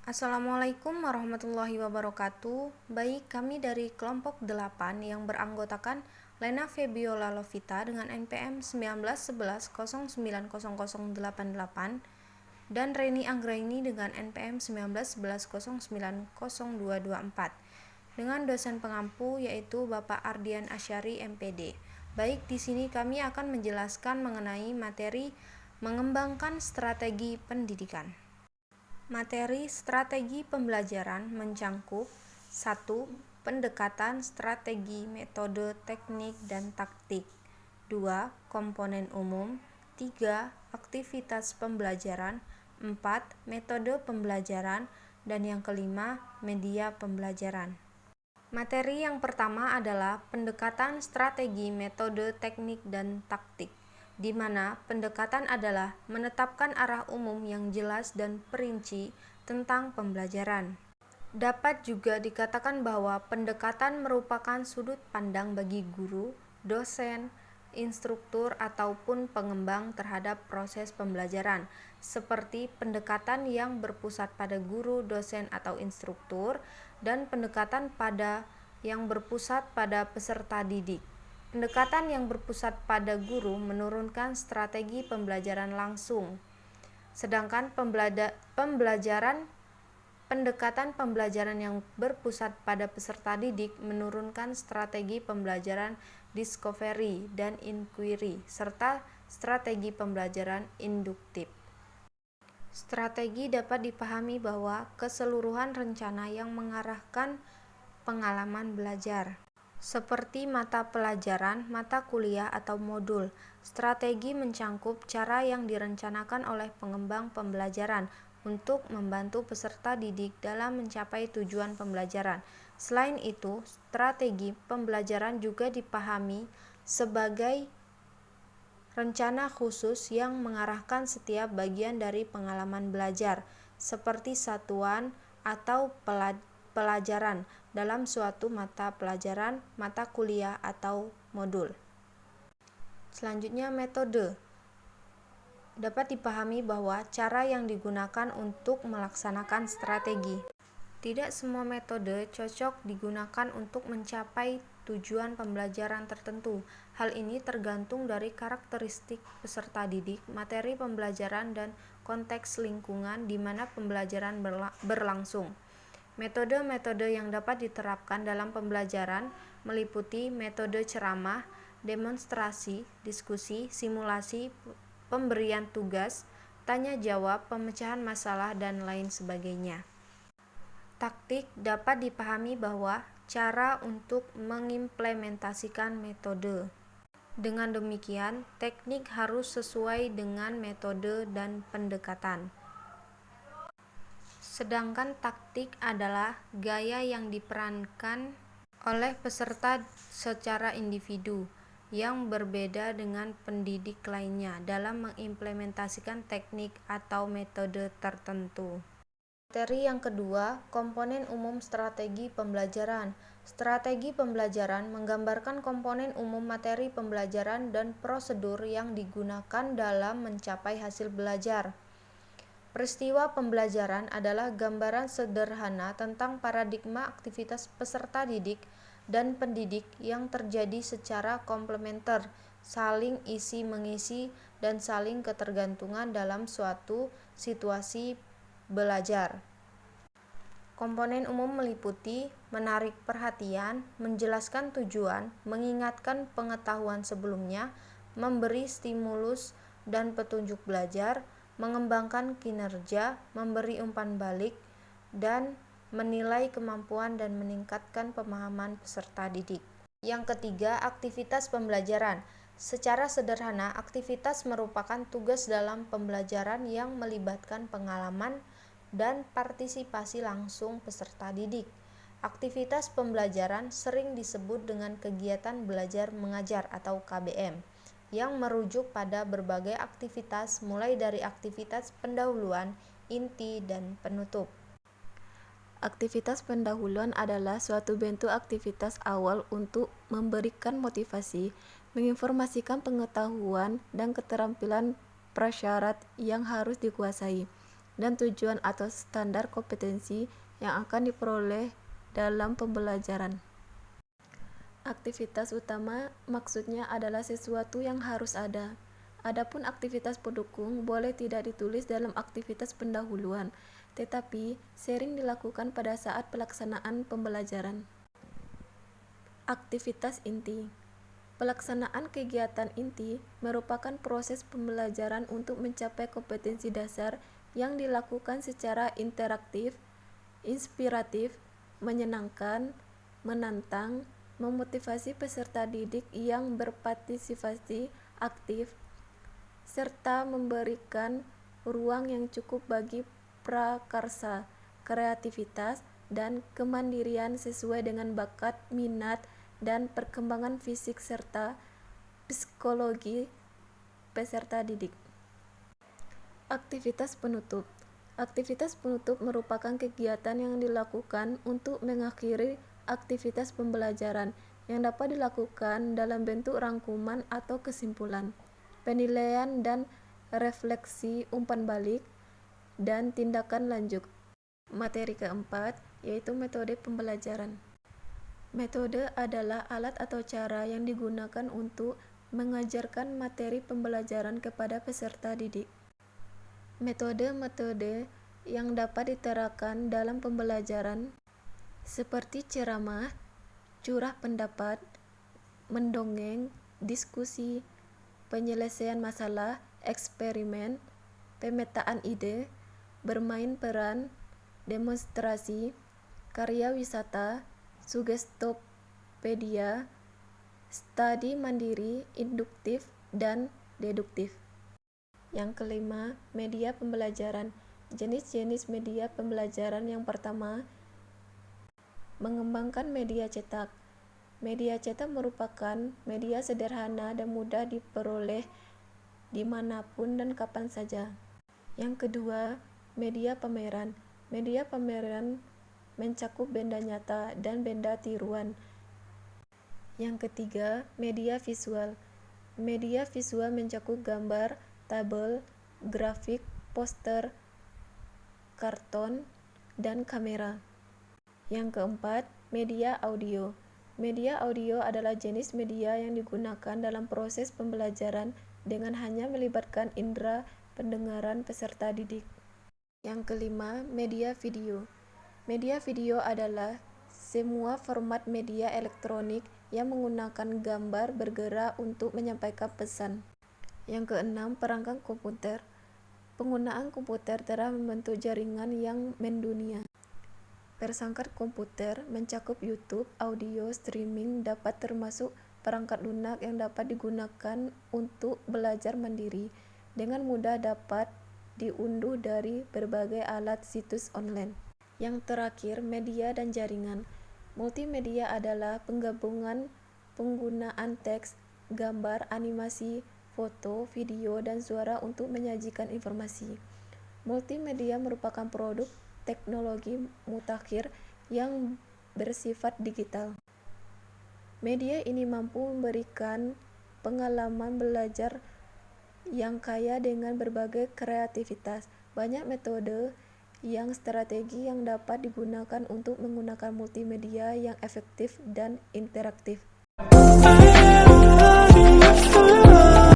Assalamualaikum warahmatullahi wabarakatuh. Baik, kami dari kelompok 8 yang beranggotakan Lena Febiola Lovita dengan NPM 1911090088 dan Reni Anggraini dengan NPM 1911090224 dengan dosen pengampu yaitu Bapak Ardian Asyari MPD. Baik, di sini kami akan menjelaskan mengenai materi mengembangkan strategi pendidikan. Materi strategi pembelajaran mencangkup 1. Pendekatan strategi metode teknik dan taktik. 2. Komponen umum. 3. Aktivitas pembelajaran. 4. Metode pembelajaran. Dan yang kelima, media pembelajaran. Materi yang pertama adalah pendekatan strategi metode teknik dan taktik, di mana pendekatan adalah menetapkan arah umum yang jelas dan perinci tentang pembelajaran. Dapat juga dikatakan bahwa pendekatan merupakan sudut pandang bagi guru, dosen, instruktur, ataupun pengembang terhadap proses pembelajaran, seperti pendekatan yang berpusat pada guru, dosen, atau instruktur, dan pendekatan yang berpusat pada peserta didik. Pendekatan yang berpusat pada guru menurunkan strategi pembelajaran langsung, sedangkan pendekatan pembelajaran yang berpusat pada peserta didik menurunkan strategi pembelajaran discovery dan inquiry, serta strategi pembelajaran induktif. Strategi dapat dipahami bahwa keseluruhan rencana yang mengarahkan pengalaman belajar, seperti mata pelajaran, mata kuliah, atau modul. Strategi mencangkup cara yang direncanakan oleh pengembang pembelajaran untuk membantu peserta didik dalam mencapai tujuan pembelajaran. Selain itu, strategi pembelajaran juga dipahami sebagai rencana khusus yang mengarahkan setiap bagian dari pengalaman belajar, seperti satuan atau pelajaran dalam suatu mata pelajaran, mata kuliah, atau modul. Selanjutnya, metode dapat dipahami bahwa cara yang digunakan untuk melaksanakan strategi. Tidak semua metode cocok digunakan untuk mencapai tujuan pembelajaran tertentu. Hal ini tergantung dari karakteristik peserta didik, materi pembelajaran, dan konteks lingkungan di mana pembelajaran berlangsung. Metode-metode yang dapat diterapkan dalam pembelajaran meliputi metode ceramah, demonstrasi, diskusi, simulasi, pemberian tugas, tanya jawab, pemecahan masalah, dan lain sebagainya. Taktik dapat dipahami bahwa cara untuk mengimplementasikan metode. Dengan demikian, teknik harus sesuai dengan metode dan pendekatan. Sedangkan taktik adalah gaya yang diperankan oleh peserta secara individu yang berbeda dengan pendidik lainnya dalam mengimplementasikan teknik atau metode tertentu. Materi yang kedua, komponen umum strategi pembelajaran. Strategi pembelajaran menggambarkan komponen umum materi pembelajaran dan prosedur yang digunakan dalam mencapai hasil belajar. Peristiwa pembelajaran adalah gambaran sederhana tentang paradigma aktivitas peserta didik dan pendidik yang terjadi secara komplementer, saling isi-mengisi, dan saling ketergantungan dalam suatu situasi belajar. Komponen umum meliputi menarik perhatian, menjelaskan tujuan, mengingatkan pengetahuan sebelumnya, memberi stimulus dan petunjuk belajar, mengembangkan kinerja, memberi umpan balik, dan menilai kemampuan dan meningkatkan pemahaman peserta didik. Yang ketiga, aktivitas pembelajaran. Secara sederhana, aktivitas merupakan tugas dalam pembelajaran yang melibatkan pengalaman dan partisipasi langsung peserta didik. Aktivitas pembelajaran sering disebut dengan kegiatan belajar mengajar atau KBM, yang merujuk pada berbagai aktivitas mulai dari aktivitas pendahuluan, inti, dan penutup. Aktivitas pendahuluan adalah suatu bentuk aktivitas awal untuk memberikan motivasi, menginformasikan pengetahuan dan keterampilan prasyarat yang harus dikuasai. dan tujuan atau standar kompetensi yang akan diperoleh dalam pembelajaran. Aktivitas utama maksudnya adalah sesuatu yang harus ada. Adapun aktivitas pendukung boleh tidak ditulis dalam aktivitas pendahuluan, tetapi sering dilakukan pada saat pelaksanaan pembelajaran. Aktivitas inti. Pelaksanaan kegiatan inti merupakan proses pembelajaran untuk mencapai kompetensi dasar yang dilakukan secara interaktif, inspiratif, menyenangkan, menantang, memotivasi peserta didik yang berpartisipasi aktif, serta memberikan ruang yang cukup bagi prakarsa, kreativitas, dan kemandirian sesuai dengan bakat, minat, dan perkembangan fisik serta psikologi peserta didik. Aktivitas penutup. Aktivitas penutup merupakan kegiatan yang dilakukan untuk mengakhiri aktivitas pembelajaran yang dapat dilakukan dalam bentuk rangkuman atau kesimpulan, penilaian dan refleksi umpan balik, dan tindakan lanjut. Materi keempat yaitu metode pembelajaran. Metode adalah alat atau cara yang digunakan untuk mengajarkan materi pembelajaran kepada peserta didik. Metode-metode yang dapat diterapkan dalam pembelajaran seperti ceramah, curah pendapat, mendongeng, diskusi, penyelesaian masalah, eksperimen, pemetaan ide, bermain peran, demonstrasi, karya wisata, sugestopedia, studi mandiri, induktif, dan deduktif. Yang kelima, media pembelajaran. Jenis-jenis media pembelajaran yang pertama, mengembangkan media cetak. Media cetak merupakan media sederhana dan mudah diperoleh dimanapun dan kapan saja. Yang kedua, media pameran. Media pameran mencakup benda nyata dan benda tiruan. Yang ketiga, media visual. Media visual mencakup gambar, tabel, grafik, poster, karton, dan kamera. Yang keempat, media audio. Media audio adalah jenis media yang digunakan dalam proses pembelajaran dengan hanya melibatkan indera pendengaran peserta didik. Yang kelima, media video. Media video adalah semua format media elektronik yang menggunakan gambar bergerak untuk menyampaikan pesan. Yang keenam, perangkat komputer. Penggunaan komputer telah membentuk jaringan yang mendunia. Perangkat komputer mencakup YouTube, audio, streaming, dapat termasuk perangkat lunak yang dapat digunakan untuk belajar mandiri. Dengan mudah dapat diunduh dari berbagai alat situs online. Yang terakhir, media dan jaringan. Multimedia adalah penggabungan penggunaan teks, gambar, animasi, foto, video, dan suara untuk menyajikan informasi. Multimedia merupakan produk teknologi mutakhir yang bersifat digital. Media ini mampu memberikan pengalaman belajar yang kaya dengan berbagai kreativitas. Banyak metode yang strategi yang dapat digunakan untuk menggunakan multimedia yang efektif dan interaktif.